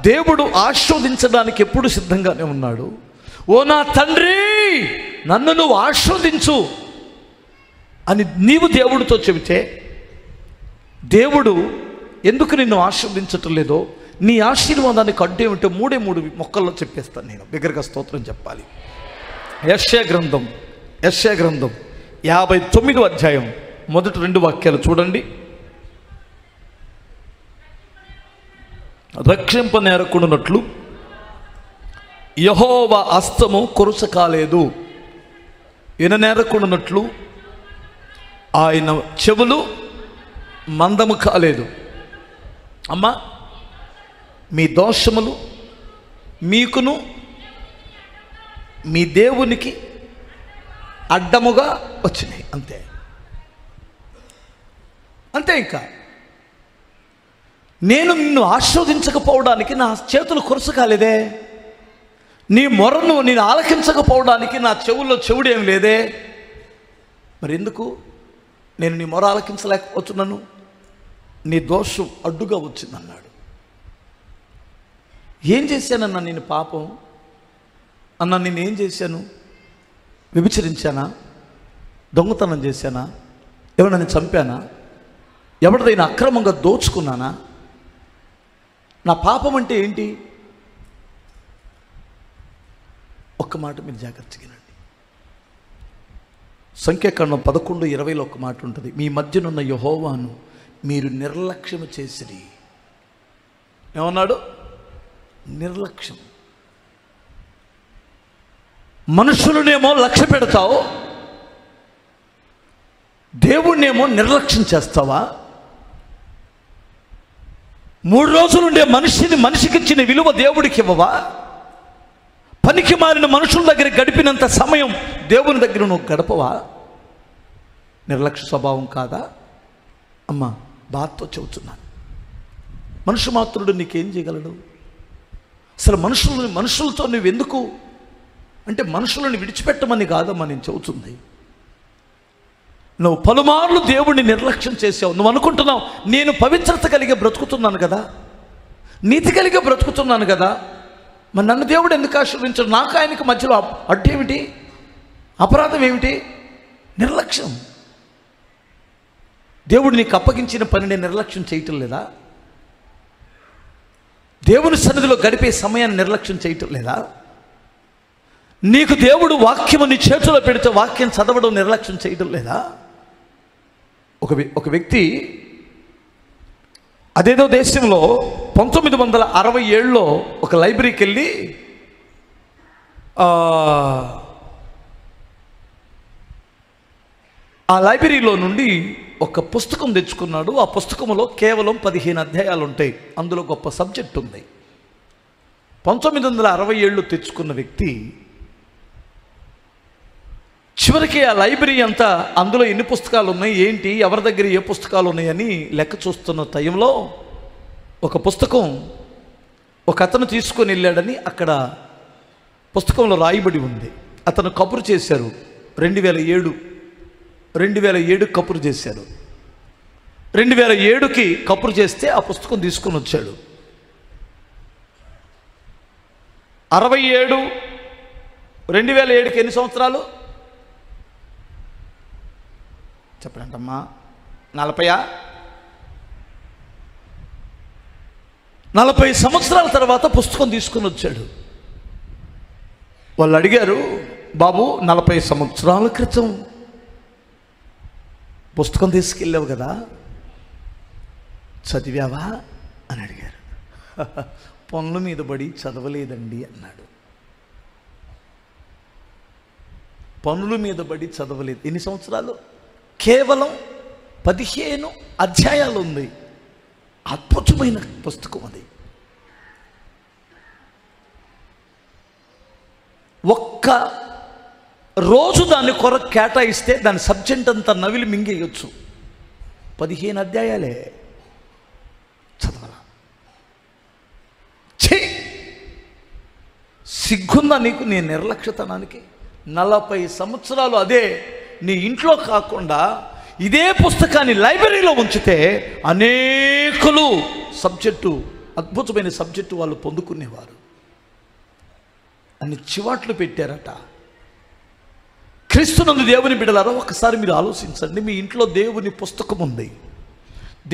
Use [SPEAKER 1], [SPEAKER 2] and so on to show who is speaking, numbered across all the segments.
[SPEAKER 1] దేవుడు ఆశీర్వదించడానికి ఎప్పుడు సిద్ధంగానే ఉన్నాడు. ఓ నా తండ్రి, నన్ను నువ్వు ఆశీర్వదించు అని నీవు దేవుడితో చెబితే, దేవుడు ఎందుకు నిన్ను ఆశీర్వదించటం లేదో, నీ ఆశీర్వాదానికి అడ్డు ఏమిటో మూడే మూడు మొక్కల్లో చెప్పేస్తాను. నేను బిగ్గరగా స్తోత్రం చెప్పాలి. యెషయా గ్రంథం 59వ అధ్యాయం మొదటి 2 వాక్యాలు చూడండి. రక్షింపనేరకుండానట్లు యెహోవా హస్తము కొరుస కాలేదు, విననేరకుండానట్లు ఆయన చెవులు మందము కాలేదు. అమ్మా, మీ దోషములు మీకును మీ దేవునికి అడ్డముగా వచ్చినాయి, అంతే అంతే. ఇంకా నేను నిన్ను ఆశీర్వదించకపోవడానికి నా చేతులు కొరస కాలేదే, నీ మొరను నేను ఆలకించకపోవడానికి నా చెవుల్లో చెవుడేం లేదే, మరి ఎందుకు నేను నీ మొర ఆలకించలేకపోతున్నాను? నీ దోషం అడ్డుగా వచ్చిందన్నాడు. ఏం చేశానన్నా నేను పాపం అన్నా? నేనేం చేశాను? వ్యభిచరించానా? దొంగతనం చేశానా? ఎవరైనా చంపానా? ఎవరిదైనా అక్రమంగా దోచుకున్నానా? నా పాపం అంటే ఏంటి? ఒక్క మాట మీరు జాగ్రత్తగా వినండి. సంఖ్యాకాండం 11:20లో ఒక మాట ఉంటుంది. మీ మధ్యనున్న యెహోవాను మీరు నిర్లక్ష్యం చేసిరి. ఏమన్నాడు? నిర్లక్ష్యం. మనుషులనేమో లక్ష్య పెడతావు, దేవుణ్ణేమో నిర్లక్ష్యం చేస్తావా? 3 రోజులుండే మనిషికి ఇచ్చిన విలువ దేవుడికి ఇవ్వవా? పనికి మారిన మనుషుల దగ్గర గడిపినంత సమయం దేవుని దగ్గర నువ్వు గడపవా? నిర్లక్ష్య స్వభావం కాదా? అమ్మా, బాధతో చెబుతున్నాను. మనుషు మాత్రుడు నీకేం చేయగలడు? అసలు మనుషులతో నువ్వెందుకు అంటే, మనుషులను విడిచిపెట్టమని కాదమ్మా నేను చెబుతుంది. నువ్వు పలుమార్లు దేవుడిని నిర్లక్ష్యం చేసావు. నువ్వు అనుకుంటున్నావు నేను పవిత్రత కలిగి బ్రతుకుతున్నాను కదా, నీతి కలిగి బ్రతుకుతున్నాను కదా, మరి నన్ను దేవుడు ఎందుకు ఆశీర్వదించడు? నాకు ఆయనకి మధ్యలో అడ్డేమిటి? అపరాధం ఏమిటి? నిర్లక్ష్యం. దేవుడు నీకు అప్పగించిన పనిని నిర్లక్ష్యం చేయటం లేదా? దేవుని సన్నిధిలో గడిపే సమయాన్ని నిర్లక్ష్యం చేయటం లేదా? నీకు దేవుడు వాక్యము నీ చేతిలో పెడితే వాక్యం చదవడం నిర్లక్ష్యం చేయటం లేదా? ఒక వ్యక్తి అదేదో దేశంలో 1967లో ఒక లైబ్రరీకి వెళ్ళి ఆ లైబ్రరీలో నుండి ఒక పుస్తకం తెచ్చుకున్నాడు. ఆ పుస్తకంలో కేవలం 15 అధ్యాయాలు ఉంటాయి. అందులో గొప్ప సబ్జెక్ట్ ఉంది. 1967లో తెచ్చుకున్న వ్యక్తి చివరికి ఆ లైబ్రరీ అంతా అందులో ఎన్ని పుస్తకాలు ఉన్నాయి, ఏంటి, ఎవరి దగ్గర ఏ పుస్తకాలు ఉన్నాయని లెక్క చూస్తున్న టైంలో ఒక పుస్తకం ఒక అతను తీసుకొని వెళ్ళాడని అక్కడ పుస్తకంలో రాయబడి ఉంది. అతను కబురు చేశారు. 2007 కబురు చేశారు. 2007కి కబురు చేస్తే ఆ పుస్తకం తీసుకొని వచ్చాడు. 67 2007కి ఎన్ని సంవత్సరాలు చెప్పండమ్మా? 40 సంవత్సరాల తర్వాత పుస్తకం తీసుకొని వచ్చాడు. వాళ్ళు అడిగారు, బాబు 40 సంవత్సరాల క్రితం పుస్తకం తీసుకెళ్ళావు కదా, చదివావా అని అడిగారు. పనుల మీద పడి చదవలేదండి అన్నాడు. పనుల మీద పడి చదవలేదు. ఎన్ని సంవత్సరాలు? కేవలం 15 అధ్యాయాలు ఉంది. అద్భుతమైన పుస్తకం అది. ఒక్క రోజు దాన్ని కొరకు కేటాయిస్తే దాని సబ్జెక్ట్ అంతా నవిలి మింగేయచ్చు. 15 అధ్యాయాలే చదవాలా? సిగ్గుందా నీకు నీ నిర్లక్ష్యతనానికి? 40 సంవత్సరాలు అదే నీ ఇంట్లో కాకుండా ఇదే పుస్తకాన్ని లైబ్రరీలో ఉంచితే అనేకులు సబ్జెక్టు అద్భుతమైన సబ్జెక్టు వాళ్ళు పొందుకునేవారు అని చివాట్లు పెట్టారట. క్రీస్తునందు దేవుని బిడ్డలారా, ఒకసారి మీరు ఆలోచించండి. మీ ఇంట్లో దేవుని పుస్తకం ఉంది,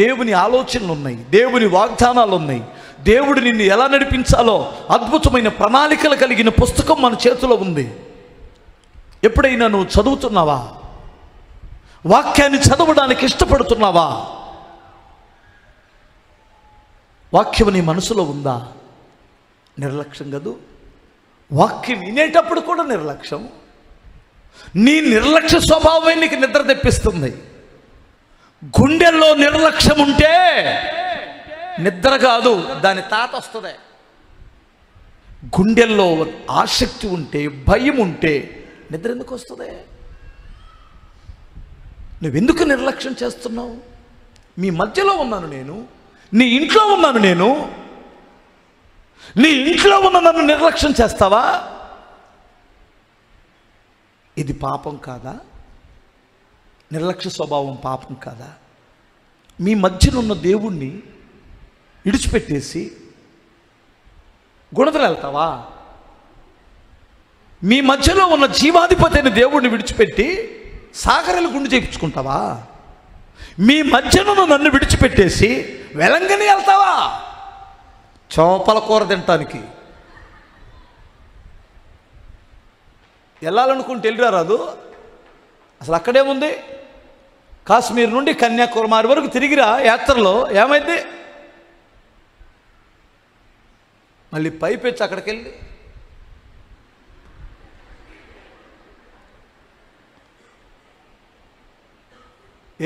[SPEAKER 1] దేవుని ఆలోచనలు ఉన్నాయి, దేవుని వాగ్దానాలు ఉన్నాయి, దేవుడు నిన్ను ఎలా నడిపించాలో అద్భుతమైన ప్రణాళికలు కలిగిన పుస్తకం మన చేతిలో ఉంది. ఎప్పుడైనా నువ్వు చదువుతున్నావా? వాక్యాన్ని చదవడానికి ఇష్టపడుతున్నావా? వాక్యం నీ మనసులో ఉందా? నిర్లక్ష్యం కదూ. వాక్యం వినేటప్పుడు కూడా నిర్లక్ష్యం. నీ నిర్లక్ష్య స్వభావమే నీకు నిద్ర తెప్పిస్తుంది. గుండెల్లో నిర్లక్ష్యం ఉంటే నిద్ర కాదు, దాని తాత వస్తుంది. గుండెల్లో ఆసక్తి ఉంటే, భయం ఉంటే నిద్ర ఎందుకు వస్తుంది? నువ్వెందుకు నిర్లక్ష్యం చేస్తున్నావు? మీ మధ్యలో ఉన్నాను నేను, నీ ఇంట్లో ఉన్నాను నేను, నీ ఇంట్లో ఉన్న నన్ను నిర్లక్ష్యం చేస్తావా? ఇది పాపం కాదా? నిర్లక్ష్య స్వభావం పాపం కాదా? మీ మధ్యనున్న దేవుణ్ణి విడిచిపెట్టేసి గుణదలు వెళ్తావా? మీ మధ్యలో ఉన్న జీవాధిపతి అయిన దేవుణ్ణి విడిచిపెట్టి సాగరలు గుండు చేయించుకుంటావా? మీ మధ్యనున్న నన్ను విడిచిపెట్టేసి వెలంగని వెళ్తావా? చేపల కూర తినటానికి వెళ్ళాలనుకుంటే వెళ్ళిరా రాదు. అసలు అక్కడేముంది? కాశ్మీర్ నుండి కన్యాకుమారి వరకు తిరిగిరా యాత్రలో, ఏమైంది? మళ్ళీ పైపెచ్చి అక్కడికి వెళ్ళి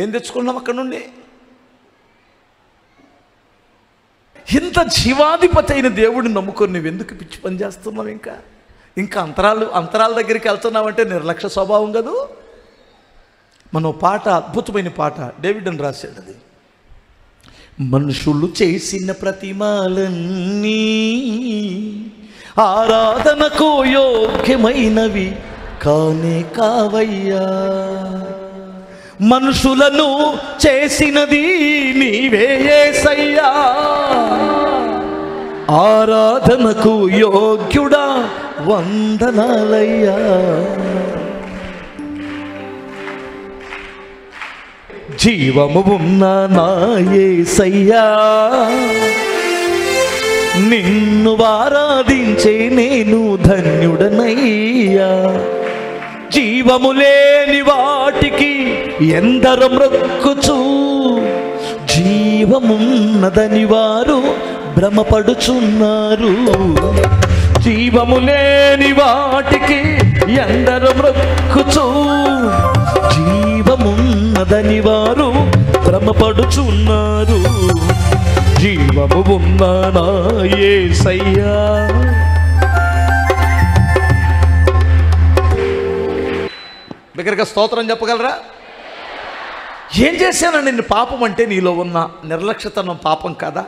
[SPEAKER 1] ఏం తెచ్చుకున్నాం అక్కడ నుండి? ఇంత జీవాధిపతి అయిన దేవుడిని నమ్ముకొని నువ్వు ఎందుకు పిచ్చి పని చేస్తున్నావు? ఇంకా అంతరాల దగ్గరికి వెళ్తున్నావంటే నిర్లక్ష్య స్వభావం కదూ. మనం పాట, అద్భుతమైన పాట డేవిడ్ అని రాశాడు. అది మనుషులు చేసిన ప్రతిమలన్నీ ఆరాధనకు యోగ్యమైనవి కానే కావయ్యా. మనుషులను చేసినది నీవే యేసయ్యా, ఆరాధనకు యోగ్యుడా వందనాలయ్యా. జీవము ఉన్న నా యేసయ్యా, నిన్ను ఆరాధించే నేను ధన్యుడనయ్యా. జీవము లేని వాటికి ఎందరు మ్రొక్కుచు, జీవమున్నదని వారు భ్రమపడుచున్నారు. జీవము లేని వాటికి ఎందరు మ్రొక్కుచు, జీవమున్నదని వారు భ్రమపడుచున్నారు. జీవము ఉన్న నా యేసయ్యా. దగ్గరగా స్తోత్రం చెప్పగలరా? ఏం చేశాను నిన్ను? పాపం అంటే నీలో ఉన్న నిర్లక్ష్యతనం పాపం కాదా?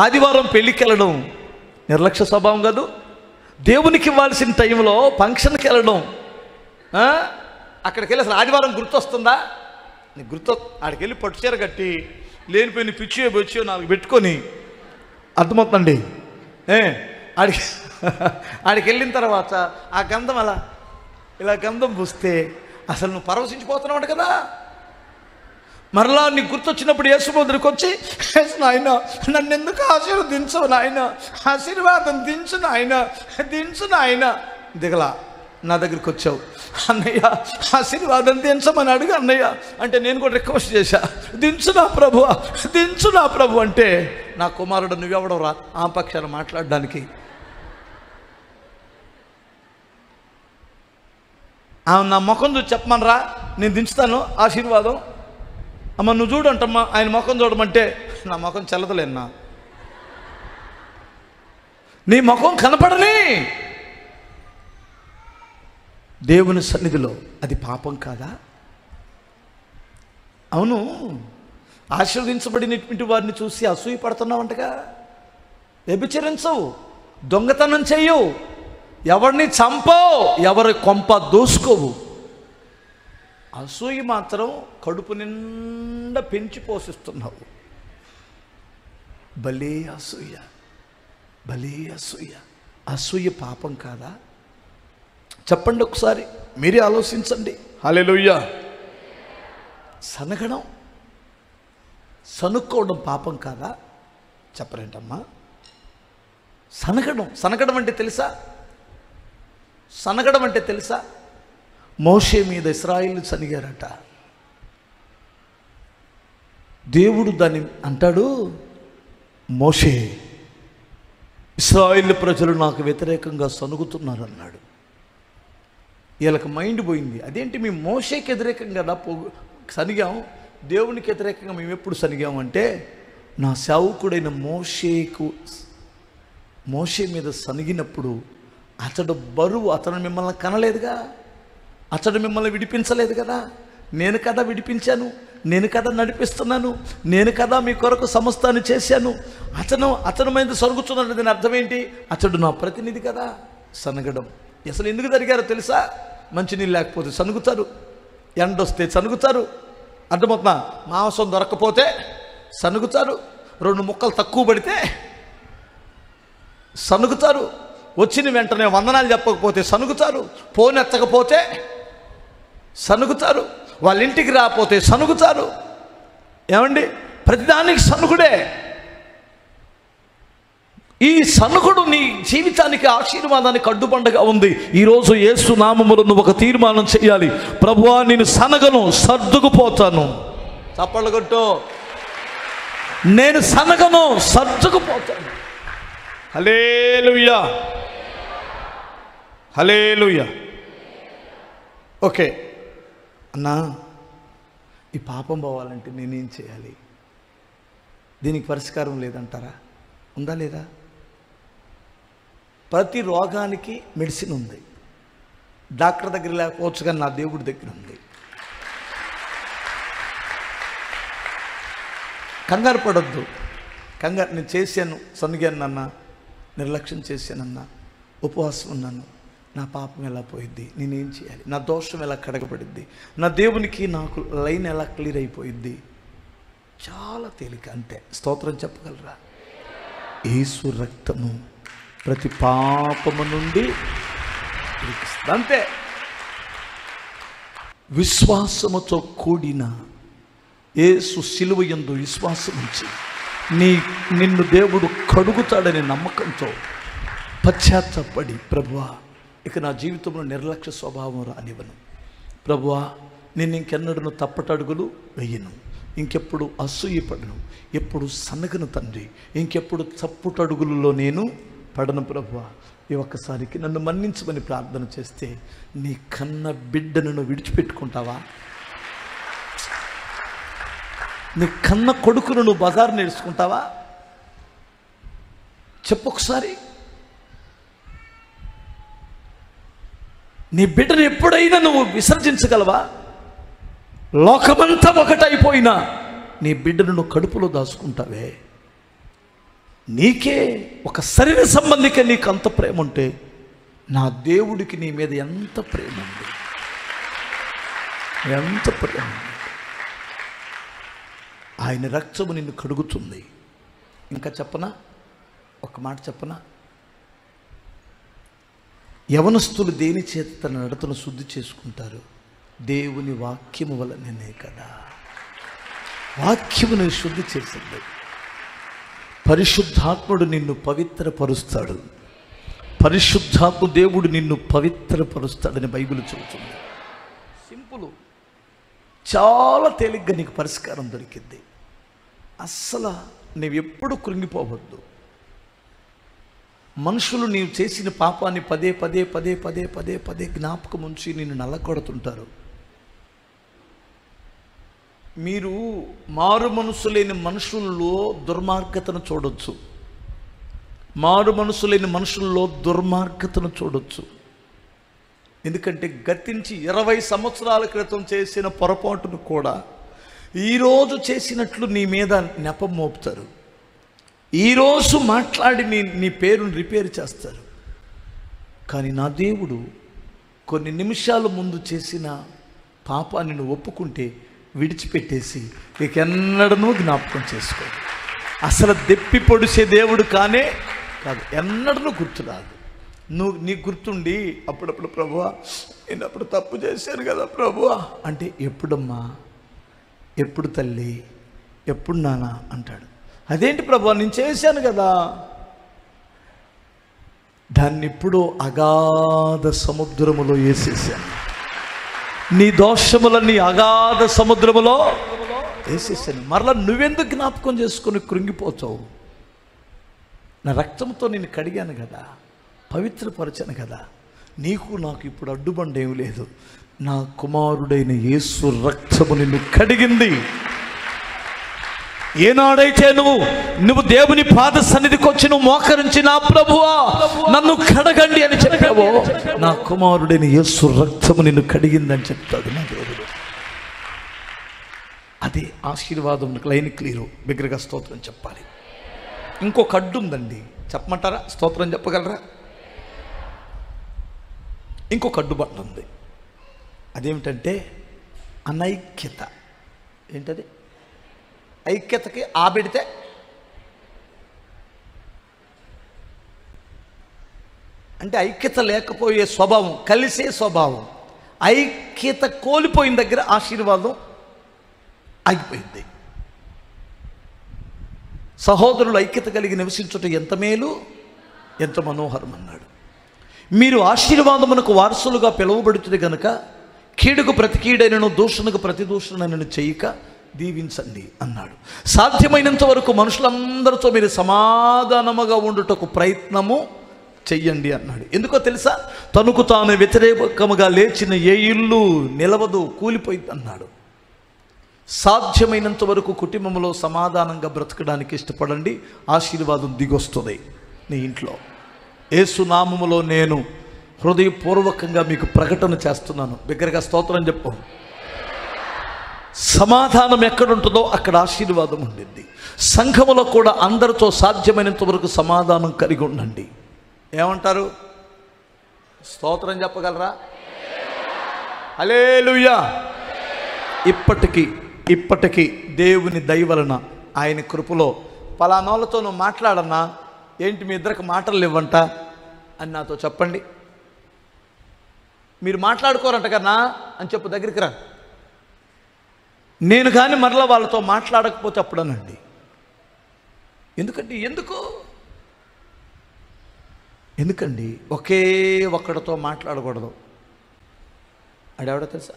[SPEAKER 1] ఆదివారం పెళ్ళికి వెళ్ళడం నిర్లక్ష్య స్వభావం కాదు? దేవునికి ఇవ్వాల్సిన టైంలో ఫంక్షన్కి వెళ్ళడం, అక్కడికి వెళ్ళి అసలు ఆదివారం గుర్తొస్తుందా? నీకు గుర్తు? ఆడికి వెళ్ళి పట్టుచీర కట్టి లేనిపోయిన పిచ్చియో బొచ్చియో 4 పెట్టుకొని, అర్థమవుతుందండి. ఆడికి వెళ్ళిన తర్వాత ఆ గంధం ఇలా గంధం పూస్తే అసలు నువ్వు పరవశించిపోతున్నావు కదా. మరలా నీకు గుర్తొచ్చినప్పుడు యేసు దగ్గరికి వచ్చి, నాయన నన్ను ఎందుకు ఆశీర్వదించవు నాయన, ఆశీర్వాదం దించు నాయన, దించు నాయన. దిగలా నా దగ్గరికి వచ్చావు, అన్నయ్య ఆశీర్వాదం దించమని అడుగు అన్నయ్య అంటే నేను కూడా రిక్వెస్ట్ చేశా, దించు నా ప్రభు, దించు నా ప్రభు అంటే నా కుమారుడు నువ్వెవడవు రా ఆ పక్షాన మాట్లాడడానికి? నా ముఖం చూసి చెప్పమనరా, నేను దించుతాను ఆశీర్వాదం. అమ్మ నువ్వు చూడంటమ్మా, ఆయన ముఖం చూడమంటే నా ముఖం చల్లదలేనా? నీ ముఖం కనపడని దేవుని సన్నిధిలో అది పాపం కాదా? అవును, ఆశీర్వదించబడినటువంటి వారిని చూసి అసూయ పడుతున్నావంటగా. వ్యభిచరించవు, దొంగతనం చెయ్యవు, ఎవరిని చంపవు, ఎవరి కొంప దోసుకోవు. అసూయ మాత్రం కడుపు నిండా పెంచి పోషిస్తున్నావు. భలే అసూయ. భలే అసూయ. అసూయ పాపం కాదా? చెప్పండి ఒకసారి, మీరే ఆలోచించండి. హల్లెలూయా. సనగడం, సనుక్కోవడం పాపం కాదా? చెప్పరేంటమ్మా? సనగడం అంటే తెలుసా? సనగడం అంటే తెలుసా? మోషే మీద ఇశ్రాయేలు సనిగారట. దేవుడు దాన్ని అంటాడు, మోషే, ఇశ్రాయేలు ప్రజలు నాకు వ్యతిరేకంగా సనుగుతున్నారు అన్నాడు. వీళ్ళకి మైండ్ పోయింది. అదేంటి, మేము మోషేకి వ్యతిరేకంగా సనిగాం, దేవునికి వ్యతిరేకంగా మేము ఎప్పుడు సనిగామంటే, నా సేవకుడైన మోషే మీద సనిగినప్పుడు అతడు బరువు, అతను మిమ్మల్ని కనలేదుగా, అతడు మిమ్మల్ని విడిపించలేదు కదా, నేను కదా విడిపించాను, నేను కదా నడిపిస్తున్నాను, నేను కదా మీ కొరకు సమస్తాన్ని చేశాను. అతను మీద సరుగుతున్నాడు. దీని అర్థం ఏంటి? అతడు నా ప్రతినిధి కదా. సనగడం అసలు ఎందుకు జరిగారో తెలుసా? మంచినీళ్ళు లేకపోతే సనుగుతారు, ఎండొస్తే సనుగుతారు, అర్థమవుతుందా? మాంసం దొరకకపోతే సనుగుతారు, 2 ముక్కలు తక్కువ పడితే సనుగుతారు, వచ్చిన వెంటనే వందనాలు చెప్పకపోతే సనుగుతారు, ఫోన్ ఎత్తకపోతే సనుగుతారు, వాళ్ళ ఇంటికి రాకపోతే సనుగుతారు. ఏమండి, ప్రతిదానికి సనుగుడే. ఈ సనుగుడు నీ జీవితానికి ఆశీర్వాదానికి అడ్డుబండగా ఉంది. ఈరోజు యేసు నామములో నువ్వు ఒక తీర్మానం చేయాలి. ప్రభువా, నేను సనగను, సర్దుకుపోతాను. చప్పట్లు కొట్టు. నేను సనగను, సర్దుకుపోతాను. హల్లెలూయా, హల్లెలూయా. ఓకే అన్నా, ఈ పాపం పోవాలంటే నేనేం చేయాలి? దీనికి పరిష్కారం లేదంటారా? ఉందా లేదా? ప్రతి రోగానికి మెడిసిన్ ఉంది. డాక్టర్ దగ్గర లేకపోవచ్చు, కానీ నా దేవుడి దగ్గర ఉంది. కంగారు పడొద్దు. నేను చేశాను, సనిగానన్నా, నిర్లక్ష్యం చేశానన్నా, ఉపవాసం ఉన్నాను, నా పాపం ఎలా పోయిద్ది? నేనేం చేయాలి? నా దోషం ఎలా కడగబడిద్ది? నా దేవునికి నాకు లైన్ ఎలా క్లియర్ అయిపోయిద్ది? చాలా తేలిక, అంతే. స్తోత్రం చెప్పగలరా? యేసు రక్తము ప్రతి పాపము నుండి అంతే. విశ్వాసముతో కూడిన యేసు శిలువ యందు విశ్వాసం ఉంచి నిన్ను దేవుడు కడుగుతాడనే నమ్మకంతో పశ్చాత్తాపడి, ప్రభువా, ఇక నా జీవితంలో నిర్లక్ష్య స్వభావం రానివ్వను, ప్రభువా, నేను ఇంకెన్నడూ తప్పటడుగులు వెయ్యను, ఇంకెప్పుడు అసూయపడను, ఎప్పుడు సనగను తండ్రి, ఇంకెప్పుడు తప్పుటడుగులలో నేను పడను ప్రభువా, ఈ ఒక్కసారికి నన్ను మన్నించమని ప్రార్థన చేస్తే నీ కన్న బిడ్డను విడిచిపెట్టుకుంటావా? నీ కన్న కొడుకును నువ్వు బజారు నేర్చుకుంటావా? చెప్పొకసారి. నీ బిడ్డను ఎప్పుడైనా నువ్వు విసర్జించగలవా? లోకమంతా ఒకటైపోయినా నీ బిడ్డను నువ్వు కడుపులో దాచుకుంటావే. నీకే ఒక శరీర సంబంధికే నీకు అంత ప్రేమ ఉంటే నా దేవుడికి నీ మీద ఎంత ప్రేమ ఉంది, ఎంత ప్రేమ. ఆయన రక్తము నిన్ను కడుగుతుంది. ఇంకా చెప్పనా? ఒక మాట చెప్పనా? యవనస్తులు దేని చేత తన నడతను శుద్ధి చేసుకుంటారు? దేవుని వాక్యము వలననే కదా. వాక్యమును శుద్ధి చేసింది. పరిశుద్ధాత్ముడు నిన్ను పవిత్రపరుస్తాడు. పరిశుద్ధాత్మ దేవుడు నిన్ను పవిత్రపరుస్తాడని బైబిల్ చెబుతుంది. సింపుల్, చాలా తేలిగ్గా నీకు పరిష్కారం దొరికింది. అస్సలు నీవు ఎప్పుడు కృంగిపోవద్దు. మనుషులు నీవు చేసిన పాపాన్ని పదే పదే పదే పదే పదే పదే జ్ఞాపకం ఉంచి నిన్ను నల్లకొడుతుంటారు. మీరు మారు మనసు లేని మనుషుల్లో దుర్మార్గతను చూడొచ్చు. మారు మనసు లేని మనుషుల్లో దుర్మార్గతను చూడొచ్చు. ఎందుకంటే గతించి 20 సంవత్సరాల క్రితం చేసిన పొరపాటును కూడా ఈరోజు చేసినట్లు నీ మీద నెపం మోపుతారు. ఈరోజు మాట్లాడి నీ పేరును రిపేర్ చేస్తారు. కానీ నా దేవుడు కొన్ని నిమిషాల ముందు చేసిన పాపాన్ని నువ్వు ఒప్పుకుంటే విడిచిపెట్టేసి ఇకెన్నడనూ జ్ఞాపకం చేసుకో. అసలు దెప్పి పొడిచే దేవుడు కానే కాదు, ఎన్నడూ గుర్తురాదు. నీకు గుర్తుండి అప్పుడప్పుడు ప్రభువా నేను అప్పుడు తప్పు చేశాను కదా ప్రభువా అంటే, ఎప్పుడమ్మా, ఎప్పుడు తల్లి, ఎప్పుడు నాన్న అంటాడు. అదేంటి ప్రభువా నేను చేశాను కదా, దాన్ని ఇప్పుడు అగాధ సముద్రములో వేసేసాను. నీ దోషములన్నీ అగాధ సముద్రములో వేసేసాను. మరలా నువ్వెందుకు జ్ఞాపకం చేసుకొని కృంగిపోతావు? నా రక్తంతో నేను కడిగాను కదా, పవిత్రపరచాను కదా. నీకు నాకు ఇప్పుడు అడ్డుబండ ఏమి లేదు. నా కుమారుడైన యేసు రక్తము నిన్ను కడిగింది. ఏనాడైతే నువ్వు దేవుని పాద సన్నిధికి వచ్చి నువ్వు మోకరించి నా ప్రభువా నన్ను కడగండి అని చెప్పావో, నా కుమారుడైన యేసు రక్తము నిన్ను కడిగిందని చెప్తాడు నా దేవుడు. అదే ఆశీర్వాదం. లైన్ క్లియరు, బిగ్గరగా స్తోత్రం చెప్పాలి. ఇంకొక అడ్డు ఉందండి, చెప్పమంటారా? స్తోత్రం చెప్పగలరా? ఇంకొక అడ్డుబాటు ఉంది. అదేమిటంటే అనైక్యత. ఏంటది? ఐక్యతకి ఆబెడితే అంటే ఐక్యత లేకపోయే స్వభావం, కలిసే స్వభావం. ఐక్యత కోల్పోయిన దగ్గర ఆశీర్వాదం ఆగిపోయింది. సహోదరులు ఐక్యత కలిగి నివసించుట ఎంత మేలు, ఎంత మనోహరం అన్నాడు. మీరు ఆశీర్వాదమునకు వారసులుగా పిలువబడుతుంది కనుక కీడుకు ప్రతి కీడైనను దూషణకు ప్రతి దూషణను చేయక దీవించండి అన్నాడు. సాధ్యమైనంత వరకు మనుషులందరితో మీరు సమాధానముగా ఉండుటకు ప్రయత్నము చెయ్యండి అన్నాడు. ఎందుకో తెలుసా? తనకు తాను వ్యతిరేకముగా లేచిన ఏ ఇల్లు నిలవదు, కూలిపోయింది అన్నాడు. సాధ్యమైనంత వరకు కుటుంబంలో సమాధానంగా బ్రతకడానికి ఇష్టపడండి. ఆశీర్వాదం దిగొస్తుంది నీ ఇంట్లో. యేసు నామములో నేను హృదయపూర్వకంగా మీకు ప్రకటన చేస్తున్నాను. బిగ్గరగా స్తోత్రం చెప్పు. సమాధానం ఎక్కడుంటుందో అక్కడ ఆశీర్వాదం ఉండింది. సంఘములో కూడా అందరితో సాధ్యమైనంత వరకు సమాధానం కలిగి ఉండండి. ఏమంటారు? స్తోత్రం చెప్పగలరా? హల్లెలూయా. ఇప్పటికీ దేవుని దయ వలన ఆయన కృపలో పలానోళ్ళతో నువ్వు మాట్లాడన్నా, ఏంటి మీ ఇద్దరికి మాటలు ఇవ్వంట అని నాతో చెప్పండి. మీరు మాట్లాడుకోరంట కన్నా అని చెప్పు, దగ్గరికి రా. నేను కానీ మరలా వాళ్ళతో మాట్లాడకపోతే అప్పుడనండి. ఎందుకండి ఒకే ఒక్కడితో మాట్లాడకూడదు. అడెవడో తెలుసా?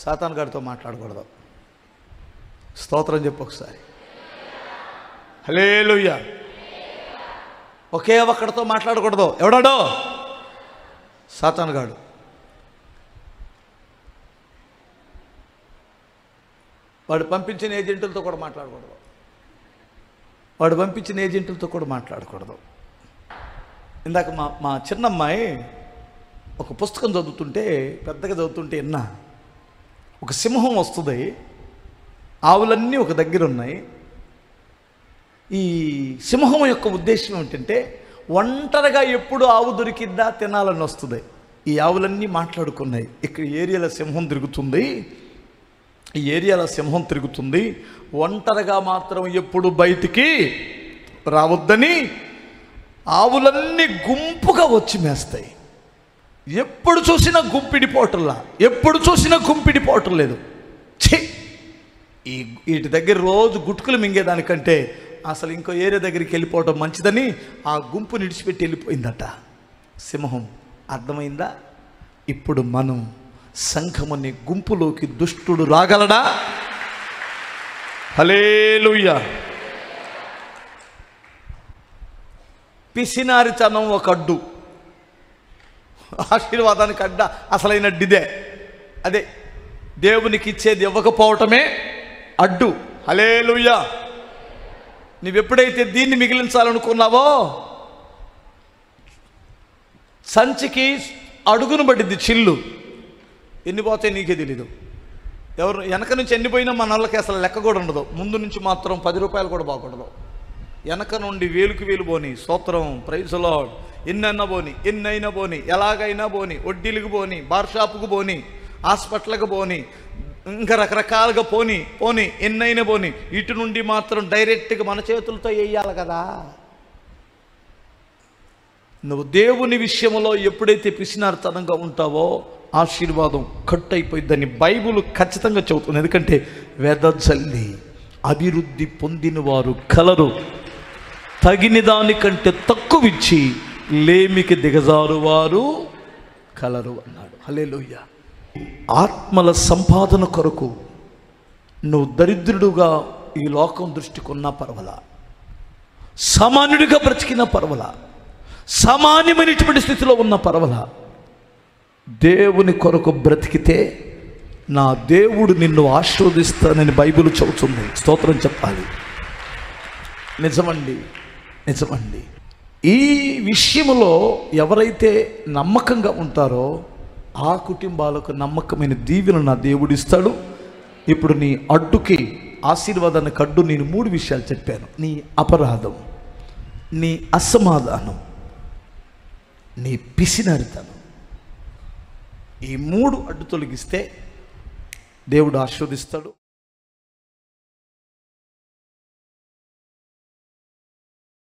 [SPEAKER 1] సాతాను గారితో మాట్లాడకూడదు. స్తోత్రం చెప్పు ఒకసారి. హల్లెలూయా. ఒకే ఒక్కడితో మాట్లాడకూడదు. ఎవడాడో? సాతాను గాడు. వాడు పంపించిన ఏజెంట్లతో కూడా మాట్లాడకూడదు. ఇందాక మా చిన్నమ్మాయి ఒక పుస్తకం చదువుతుంటే, పెద్దగా చదువుతుంటే విన్నా. ఒక సింహం వస్తుంది, ఆవులన్నీ ఒక దగ్గర ఉన్నాయి. ఈ సింహం యొక్క ఉద్దేశం ఏంటంటే ఒంటరిగా ఎప్పుడు ఆవు దొరికిద్దా తినాలని వస్తుంది. ఈ ఆవులన్నీ మాట్లాడుకున్నాయి, ఇక్కడ ఏరియాలో సింహం తిరుగుతుంది, ఈ ఏరియాలో సింహం తిరుగుతుంది, ఒంటరిగా మాత్రం ఎప్పుడు బయటికి రావద్దని ఆవులన్నీ గుంపుగా వచ్చి మేస్తాయి. ఎప్పుడు చూసినా గుంపిడిపోవటం లేదు. వీటి దగ్గర రోజు గుట్టుకులు మింగేదానికంటే అసలు ఇంకో ఏరియా దగ్గరికి వెళ్ళిపోవటం మంచిదని ఆ గుంపు నిడిచిపెట్టి వెళ్ళిపోయిందట సింహం. అర్థమైందా? ఇప్పుడు మనం సంఘముని గుంపులోకి దుష్టుడు రాగలడా? హల్లెలూయా. పిసినారితనం ఒక అడ్డు, ఆశీర్వాదానికి అడ్డ అసలైనడ్డిదే. అదే దేవునికి ఇచ్చేది ఇవ్వకపోవటమే అడ్డు. హల్లెలూయా. నువ్వెప్పుడైతే దీన్ని మిగిలించాలనుకున్నావో సంచికి అడుగును పడింది చిల్లు, ఎన్ని పోతాయి నీకే తెలీదు. ఎవరు వెనక నుంచి ఎన్ని పోయినా మన వాళ్ళకి అసలు లెక్క కూడా ఉండదు. ముందు నుంచి మాత్రం 10 రూపాయలు కూడా బాగుండదు. వెనక నుండి వేలుకి వేలు పోని, స్తోత్రం, ప్రైజ్ లార్డ్, ఎన్నైనా పోని, ఎన్నైనా పోని, ఎలాగైనా పోని, వడ్డీలకు పోని, బార్ షాపుకు పోని, హాస్పిటల్కి పోని, ఇంకా రకరకాలుగా పోని పోని ఎన్నైనా పోని, ఇటు నుండి మాత్రం డైరెక్ట్గా మన చేతులతో వేయాలి కదా. నువ్వు దేవుని విషయంలో ఎప్పుడైతే పిసినారితనంగా ఉంటావో ఆశీర్వాదం కట్ అయిపోయిందని బైబిల్ ఖచ్చితంగా చెబుతుంది. ఎందుకంటే వెదజల్లి అభివృద్ధి పొందిన వారు కలరు, తగిన దానికంటే తక్కువ ఇచ్చి లేమికి దిగజారు వారు కలరు అన్నాడు. హల్లెలూయా. ఆత్మల సంపాదన కొరకు నువ్వు దరిద్రుడుగా ఈ లోకం దృష్టికున్నా పర్వాలా, సామాన్యుడిగా బ్రతికినా పర్వాలా, సామాన్యమైనటువంటి స్థితిలో ఉన్న పర్వాలా, దేవుని కొరకు బ్రతికితే నా దేవుడు నిన్ను ఆశీర్వదిస్తానని బైబిల్ చెబుతుంది. స్తోత్రం చెప్పాలి. నిజమండి, నిజమండి. ఈ విషయంలో ఎవరైతే నమ్మకంగా ఉంటారో ఆ కుటుంబాలకు నమ్మకమైన దీవెన నా దేవుడు ఇస్తాడు. ఇప్పుడు నీ అడ్డుకి ఆశీర్వాదానికి అడ్డు నేను 3 విషయాలు చెప్పాను. నీ అపరాధం, నీ అసమాధానం, నీ పిసినరితనం. ఈ 3 అడ్డు తొలగిస్తే దేవుడు ఆశీర్వదిస్తాడు.